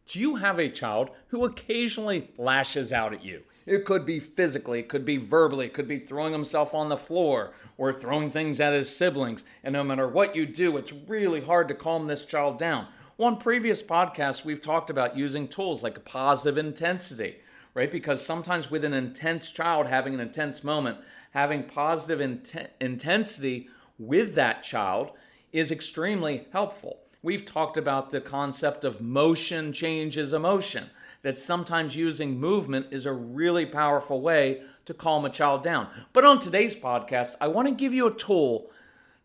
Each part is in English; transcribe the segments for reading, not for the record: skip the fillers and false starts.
Do you have a child who occasionally lashes out at you? It could be physically, it could be verbally, it could be throwing himself on the floor or throwing things at his siblings. And no matter what you do, it's really hard to calm this child down. On previous podcasts, we've talked about using tools like a positive intensity, right? Because sometimes with an intense child having an intense moment, having positive intensity with that child is extremely helpful. We've talked about the concept of motion changes emotion, that sometimes using movement is a really powerful way to calm a child down. But on today's podcast, I want to give you a tool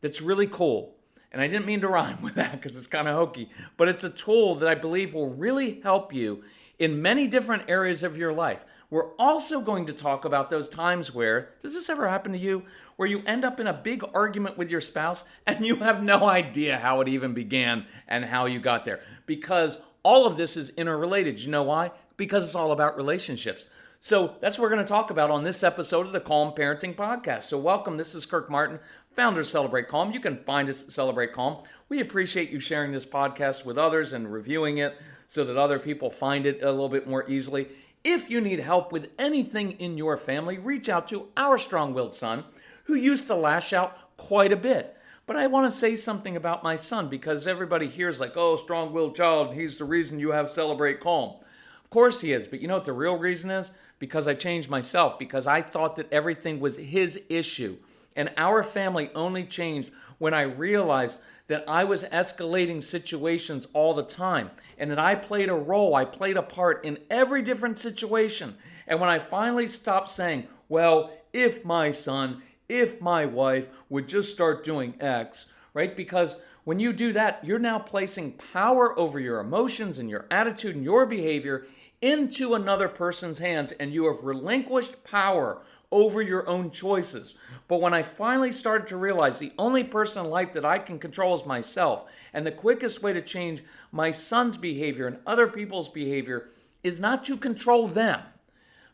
that's really cool. And I didn't mean to rhyme with that because it's kind of hokey, but it's a tool that I believe will really help you in many different areas of your life. We're also going to talk about those times where, does this ever happen to you, where you end up in a big argument with your spouse and you have no idea how it even began and how you got there? Because all of this is interrelated. You know why? Because it's all about relationships. So that's what we're going to talk about on this episode of the Calm Parenting Podcast. So welcome. This is Kirk Martin, founder of Celebrate Calm. You can find us at Celebrate Calm. We appreciate you sharing this podcast with others and reviewing it so that other people find it a little bit more easily. If you need help with anything in your family, reach out to our strong-willed son, who used to lash out quite a bit. But I want to say something about my son because everybody hears like, oh, strong-willed child, he's the reason you have Celebrate Calm. Of course he is, but you know what the real reason is? Because I changed myself, because I thought that everything was his issue. And our family only changed when I realized that I was escalating situations all the time and that I played a role, I played a part in every different situation. And when I finally stopped saying, well, if my son, if my wife would just start doing X, right? Because when you do that, you're now placing power over your emotions and your attitude and your behavior into another person's hands, and you have relinquished power over your own choices. But when I finally started to realize the only person in life that I can control is myself, and the quickest way to change my son's behavior and other people's behavior is not to control them,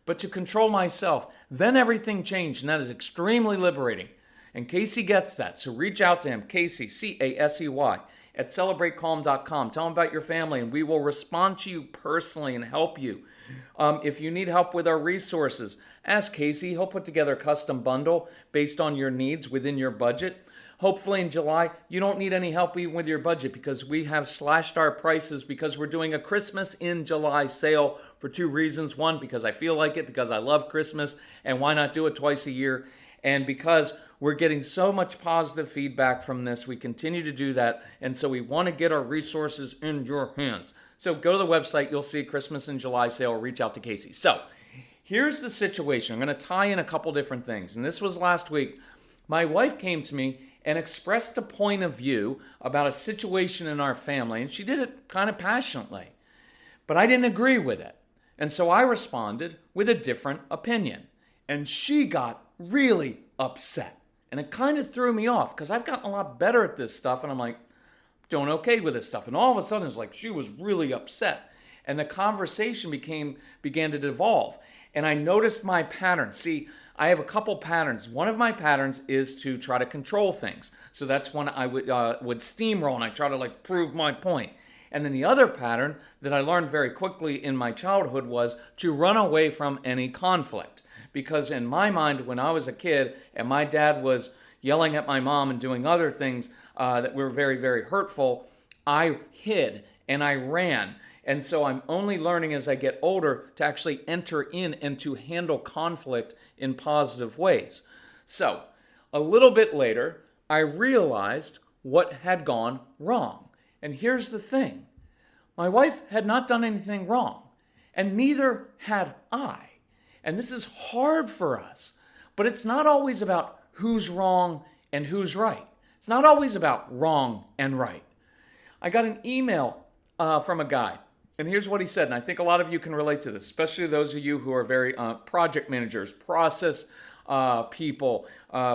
but to control myself, then everything changed, and that is extremely liberating. And Casey gets that, so reach out to him, Casey, C-A-S-E-Y, at celebratecalm.com. Tell him about your family, and we will respond to you personally and help you. If you need help with our resources, ask Casey. He'll put together a custom bundle based on your needs within your budget. Hopefully in July, you don't need any help even with your budget, because we have slashed our prices because we're doing a Christmas in July sale for two reasons. One, because I feel like it, because I love Christmas, and why not do it twice a year? And because we're getting so much positive feedback from this, we continue to do that. And so we want to get our resources in your hands. So go to the website, you'll see Christmas in July sale, reach out to Casey. So here's the situation. I'm going to tie in a couple different things. And this was last week. My wife came to me and expressed a point of view about a situation in our family. And she did it kind of passionately. But I didn't agree with it. And so I responded with a different opinion. And she got really upset. And it kind of threw me off because I've gotten a lot better at this stuff. And I'm like, doing okay with this stuff. And all of a sudden, it's like she was really upset. And the conversation began to devolve. And I noticed my pattern. See, I have a couple patterns. One of my patterns is to try to control things. So that's when I would steamroll and I try to like prove my point. And then the other pattern that I learned very quickly in my childhood was to run away from any conflict. Because in my mind, when I was a kid and my dad was yelling at my mom and doing other things that were very, very hurtful, I hid and I ran. And so I'm only learning as I get older to actually enter in and to handle conflict in positive ways. So a little bit later, I realized what had gone wrong. And here's the thing. My wife had not done anything wrong, and neither had I. And this is hard for us, but it's not always about who's wrong and who's right. It's not always about wrong and right. I got an email from a guy, and here's what he said, and I think a lot of you can relate to this, especially those of you who are very project managers, process people,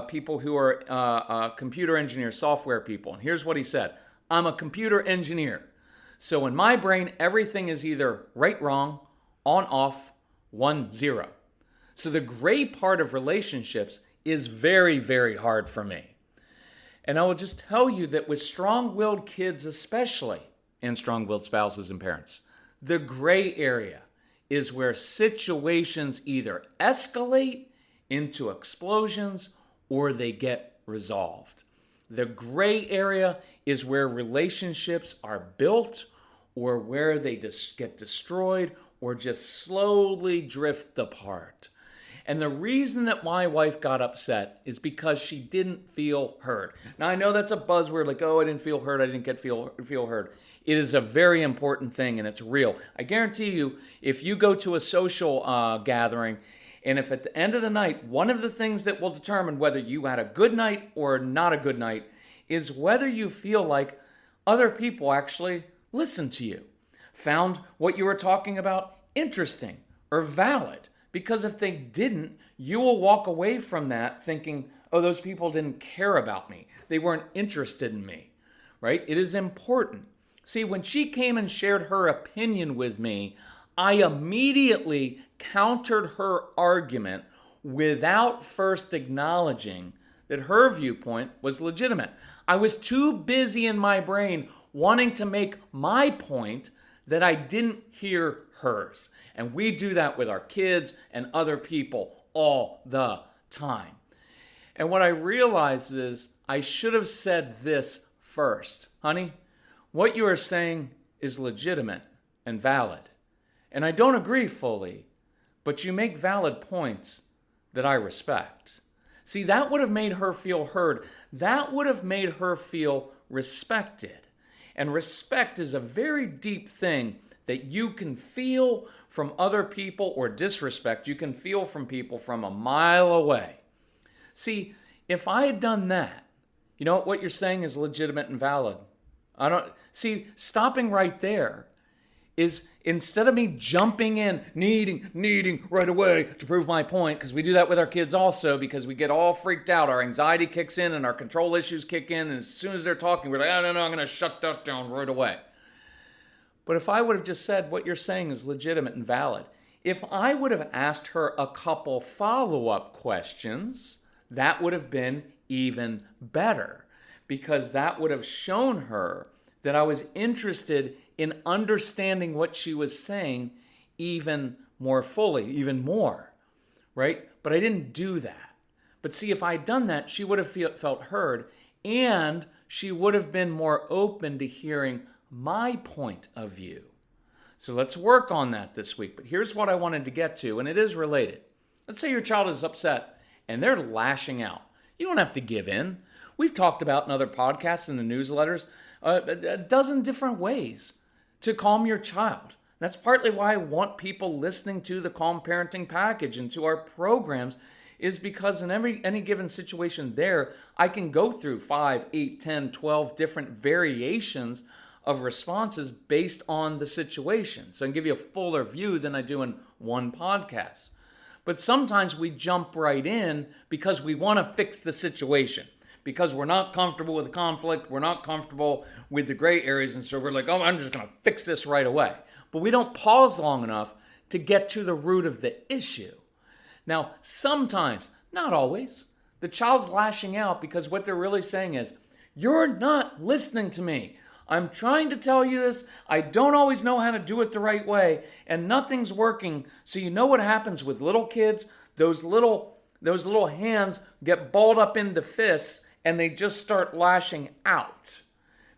people who are computer engineers, software people. And here's what he said. I'm a computer engineer. So in my brain, everything is either right, wrong, on, off, 1, 0. So the gray part of relationships is very, very hard for me. And I will just tell you that with strong-willed kids especially, and strong-willed spouses and parents, The gray area is where situations either escalate into explosions or they get resolved. The gray area is where relationships are built or where they just get destroyed or just slowly drift apart. And the reason that my wife got upset is because she didn't feel heard. Now, I know that's a buzzword, like, oh, I didn't feel heard, I didn't get feel heard. It is a very important thing, and it's real. I guarantee you, if you go to a social gathering, and if at the end of the night, one of the things that will determine whether you had a good night or not a good night is whether you feel like other people actually listened to you, found what you were talking about interesting or valid. Because if they didn't, you will walk away from that thinking, oh, those people didn't care about me. They weren't interested in me, right? It is important. See, when she came and shared her opinion with me, I immediately countered her argument without first acknowledging that her viewpoint was legitimate. I was too busy in my brain wanting to make my point that I didn't hear hers. And we do that with our kids and other people all the time. And what I realized is I should have said this first. Honey, what you are saying is legitimate and valid. And I don't agree fully, but you make valid points that I respect. See, that would have made her feel heard. That would have made her feel respected. And respect is a very deep thing that you can feel from other people, or disrespect you can feel from people from a mile away. See, if I had done that, you know what you're saying is legitimate and valid. Stopping right there is, instead of me jumping in, needing right away to prove my point, because we do that with our kids also, because we get all freaked out. Our anxiety kicks in and our control issues kick in. And as soon as they're talking, we're like, oh, no, I'm going to shut that down right away. But if I would have just said what you're saying is legitimate and valid, if I would have asked her a couple follow-up questions, that would have been even better, because that would have shown her that I was interested in understanding what she was saying even more fully, even more, right? But I didn't do that. But see, if I had done that, she would have felt heard, and she would have been more open to hearing my point of view. So let's work on that this week. But here's what I wanted to get to, and it is related. Let's say your child is upset and they're lashing out. You don't have to give in. We've talked about in other podcasts and the newsletters a dozen different ways to calm your child. That's partly why I want people listening to the Calm Parenting Package and to our programs, is because in any given situation there, I can go through 5, 8, 10, 12 different variations of responses based on the situation. So I can give you a fuller view than I do in one podcast. But sometimes we jump right in because we want to fix the situation, because we're not comfortable with the conflict, we're not comfortable with the gray areas, and so we're like, oh, I'm just going to fix this right away. But we don't pause long enough to get to the root of the issue. Now, sometimes, not always, the child's lashing out because what they're really saying is, you're not listening to me. I'm trying to tell you this. I don't always know how to do it the right way, and nothing's working. So you know what happens with little kids? Those little hands get balled up into fists, and they just start lashing out.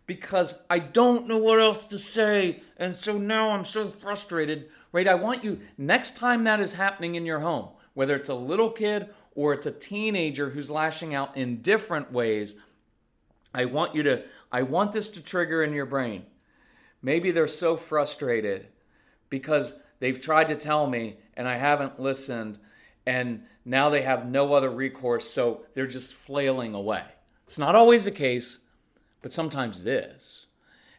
Because I don't know what else to say, and so now I'm so frustrated, right? I want you, next time that is happening in your home, whether it's a little kid or it's a teenager who's lashing out in different ways, I want this to trigger in your brain. Maybe they're so frustrated because they've tried to tell me and I haven't listened, and now they have no other recourse, so they're just flailing away. It's not always the case, but sometimes it is.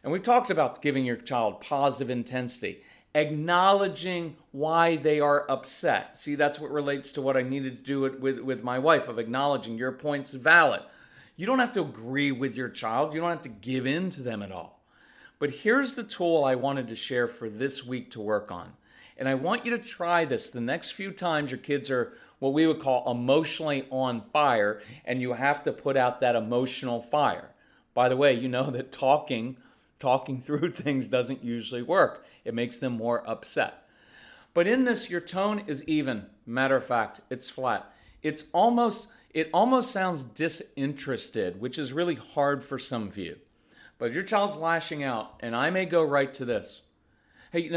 And we've talked about giving your child positive intensity, acknowledging why they are upset. See, that's what relates to what I needed to do it with my wife, of acknowledging your point's valid. You don't have to agree with your child. You don't have to give in to them at all. But here's the tool I wanted to share for this week to work on. And I want you to try this the next few times your kids are what we would call emotionally on fire, and you have to put out that emotional fire. By the way, you know that talking talking through things doesn't usually work. It makes them more upset. But in this, your tone is even. Matter of fact, it's flat. It almost sounds disinterested, which is really hard for some of you. But if your child's lashing out, and I may go right to this. Hey,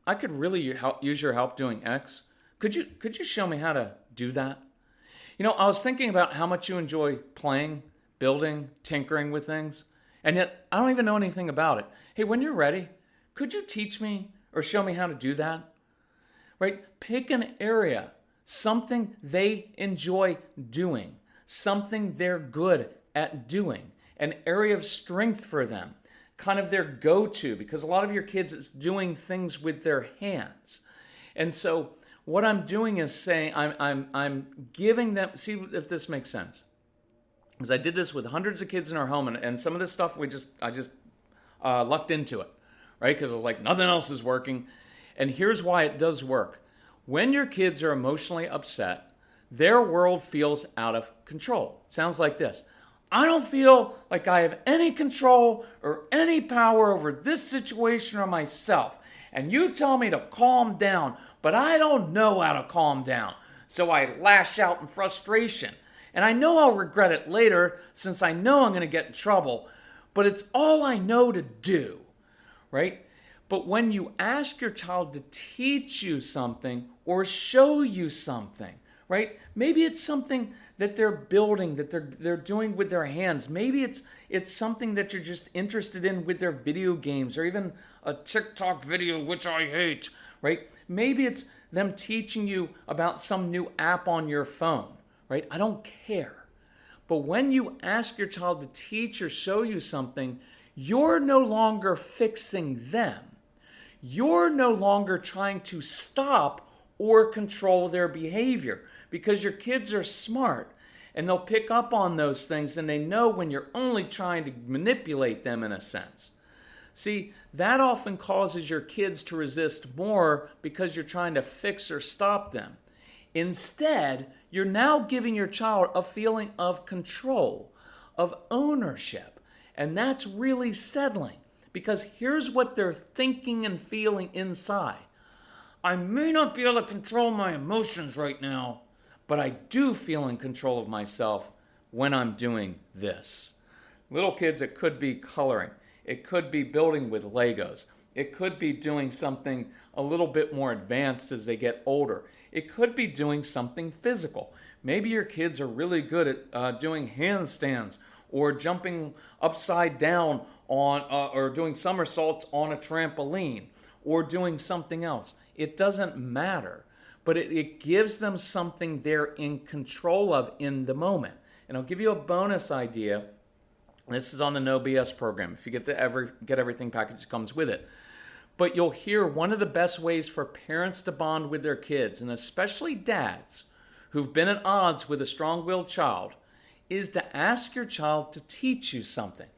I could really use your help doing X. Could you show me how to do that? I was thinking about how much you enjoy playing, building, tinkering with things, and yet I don't even know anything about it. Hey, when you're ready, could you teach me or show me how to do that? Right? Pick an area, something they enjoy doing, something they're good at doing, an area of strength for them, kind of their go-to, because a lot of your kids, it's doing things with their hands. And so what I'm doing is saying, I'm giving them, see if this makes sense. Because I did this with hundreds of kids in our home, and some of this stuff I just lucked into it, right? Because I was like, nothing else is working. And here's why it does work. When your kids are emotionally upset, their world feels out of control. It sounds like this. I don't feel like I have any control or any power over this situation or myself. And you tell me to calm down, but I don't know how to calm down. So I lash out in frustration. And I know I'll regret it later since I know I'm going to get in trouble, but it's all I know to do, right? But when you ask your child to teach you something or show you something, right? Maybe it's something that they're building, that they're doing with their hands. Maybe it's something that you're just interested in with their video games, or even a TikTok video, which I hate, right? Maybe it's them teaching you about some new app on your phone, right? I don't care. But when you ask your child to teach or show you something, you're no longer fixing them. You're no longer trying to stop or control their behavior, because your kids are smart and they'll pick up on those things, and they know when you're only trying to manipulate them in a sense. See, that often causes your kids to resist more because you're trying to fix or stop them. Instead, you're now giving your child a feeling of control, of ownership, and that's really settling, because here's what they're thinking and feeling inside. I may not be able to control my emotions right now, but I do feel in control of myself when I'm doing this. Little kids, it could be coloring. It could be building with Legos. It could be doing something a little bit more advanced as they get older. It could be doing something physical. Maybe your kids are really good at doing handstands, or jumping upside down on, or doing somersaults on a trampoline, or doing something else. It doesn't matter, but it gives them something they're in control of in the moment. And I'll give you a bonus idea. This is on the No BS program. If you get the Get Everything package, it comes with it. But you'll hear one of the best ways for parents to bond with their kids, and especially dads who've been at odds with a strong-willed child, is to ask your child to teach you something.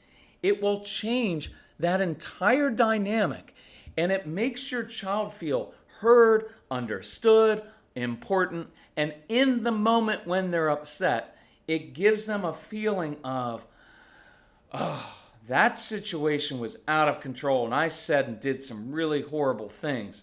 It will change that entire dynamic, and it makes your child feel heard, understood, important, and in the moment when they're upset, it gives them a feeling of, oh, that situation was out of control, and I said and did some really horrible things,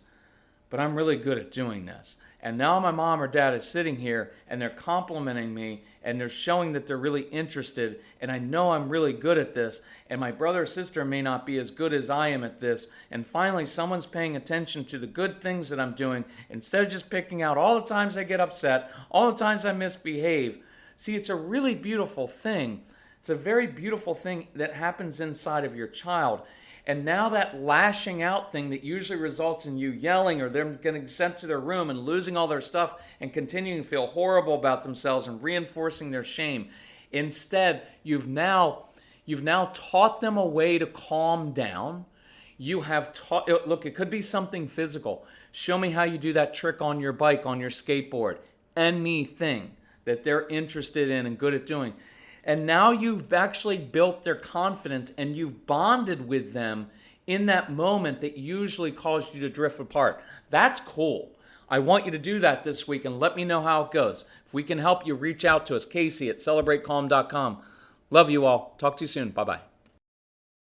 but I'm really good at doing this. And now my mom or dad is sitting here, and they're complimenting me, and they're showing that they're really interested, and I know I'm really good at this, and my brother or sister may not be as good as I am at this, and finally someone's paying attention to the good things that I'm doing, instead of just picking out all the times I get upset, all the times I misbehave. See, it's a really beautiful thing. It's a very beautiful thing that happens inside of your child. And now that lashing out thing that usually results in you yelling, or them getting sent to their room and losing all their stuff and continuing to feel horrible about themselves and reinforcing their shame. Instead, you've now taught them a way to calm down. You have taught, look, it could be something physical. Show me how you do that trick on your bike, on your skateboard. Anything that they're interested in and good at doing. And now you've actually built their confidence, and you've bonded with them in that moment that usually caused you to drift apart. That's cool. I want you to do that this week, and let me know how it goes. If we can help you, reach out to us. Casey at celebratecalm.com. Love you all. Talk to you soon. Bye-bye.